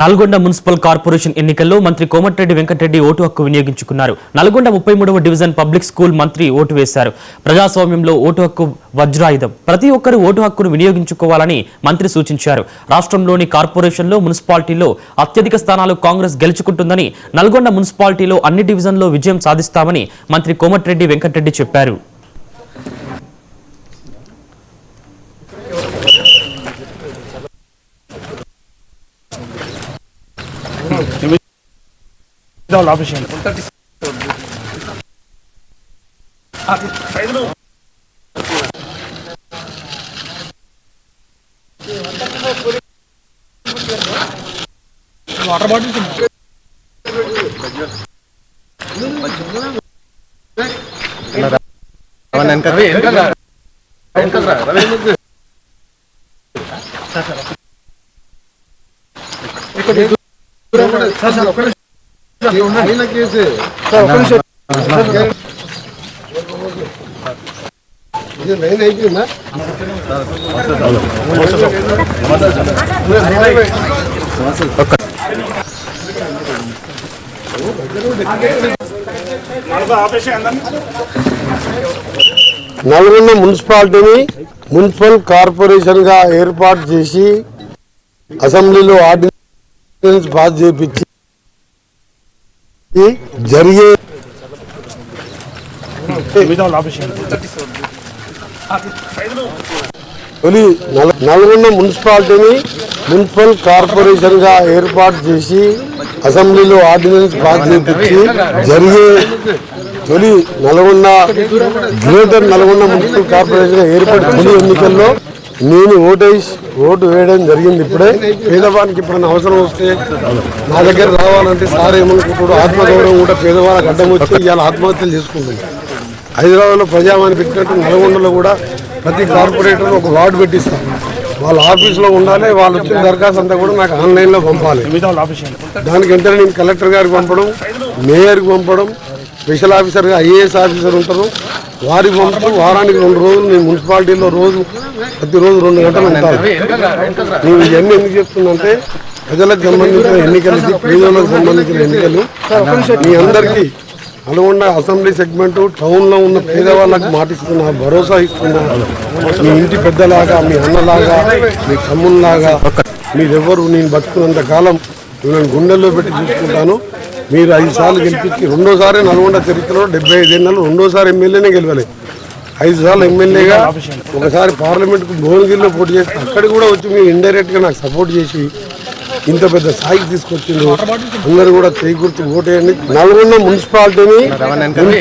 Nalgonda municipal corporation ఎన్నికల్లో మంత్రి Komatireddy Venkatareddy vote హక్కు వినియోగించుకున్నారు. నల్గొండ 33వ డివిజన్ పబ్లిక్ స్కూల్ మంత్రి ఓటు వేశారు. ప్రజాస్వామ్యంలో ఓటు హక్కు వజ్రాయుధం. ప్రతి ఒక్కరూ ఓటు హక్కును వినియోగించుకోవాలని మంత్రి సూచించారు. రాష్ట్రంలోని కార్పొరేషన్లో మున్సిపాలిటీలో అత్యధిక స్థానాలు కాంగ్రెస్ గెలుచుకుంటుందని, నల్గొండ మున్సిపాలిటీలో అన్ని డివిజన్లో విజయం సాధిస్తామని మంత్రి కోమటిరెడ్డి వెంకటరెడ్డి చెప్పారు. వాటర్ బాటిల్ నల్గొండ మున్సిపాలిటీని మున్సిపల్ కార్పొరేషన్ గా ఏర్పాటు చేసి అసెంబ్లీలో ఆర్డినెన్స్ పాస్ చేయించి జరిగే నల్గొండ మున్సిపాలిటీని మున్సిపల్ కార్పొరేషన్ గా ఏర్పాటు చేసి అసెంబ్లీలో ఆర్డినెన్స్ పాస్ చేయించి జరిగే తొలి గ్రేటర్ నల్గొండ మున్సిపల్ కార్పొరేషన్ గా ఏర్పాటు తొలి ఎన్నికల్లో నేను ఓటు వేయడం జరిగింది. ఇప్పుడే పేదవానికి ఎప్పుడైనా అవసరం వస్తే నా దగ్గర రావాలంటే సార్ ఏమనుకుంటాడు, ఆత్మగౌరవం కూడా పేదవాళ్ళకి అడ్డం వచ్చి ఇవాళ ఆత్మహత్యలు చేసుకుంటుంది. హైదరాబాద్లో ప్రజావాణి పెట్టినట్టు నల్గొండలో కూడా ప్రతి కార్పొరేటర్ ఒక వార్డు పెట్టిస్తారు. వాళ్ళ ఆఫీస్లో ఉండాలి. వాళ్ళు వచ్చిన దరఖాస్తు అంతా కూడా నాకు ఆన్లైన్లో పంపాలి. దానికి వెంటనే నేను కలెక్టర్ గారికి పంపడం, మేయర్కి పంపడం, స్పెషల్ ఆఫీసర్గా ఐఏఎస్ ఆఫీసర్ ఉంటారు వారికి పంపడం. వారానికి 2 రోజులు నేను మున్సిపాలిటీలో ప్రతిరోజు 2 గంటలు ఉంటాను. నేను ఇవన్నీ ఎందుకు చెప్తుందంటే ప్రజలకు సంబంధించిన ఎన్నికలు, పేదలకు సంబంధించిన ఎన్నికలు. మీ అందరికీ నల్గొండ అసెంబ్లీ సెగ్మెంట్ టౌన్లో ఉన్న పేదవాళ్ళకు మాటిస్తున్నా, భరోసా ఇస్తున్నా. మీ ఇంటి పెద్దలాగా, మీ అన్నలాగా, మీ తమ్ముళ్ళలాగా మీరెవ్వరు నేను బతుకున్నంత కాలం నేను గుండెల్లో పెట్టి చూసుకుంటాను. మీరు 5 సార్లు గెలిపించి రెండోసారి నల్గొండ చరిత్రలో 75 ఏళ్ళలో రెండోసారి ఎమ్మెల్యేనే గెలవలేదు. 5 సార్లు ఎమ్మెల్యేగా, ఒకసారి పార్లమెంట్కు భువనగిరిలో పోటీ చేస్తే అక్కడికి కూడా వచ్చి మీరు ఇండైరెక్ట్గా నాకు సపోర్ట్ చేసి ఇంత పెద్ద స్థాయికి తీసుకొచ్చింది. అందరూ కూడా చేకూర్చి ఓటేయండి. నల్గొండ మున్సిపాలిటీని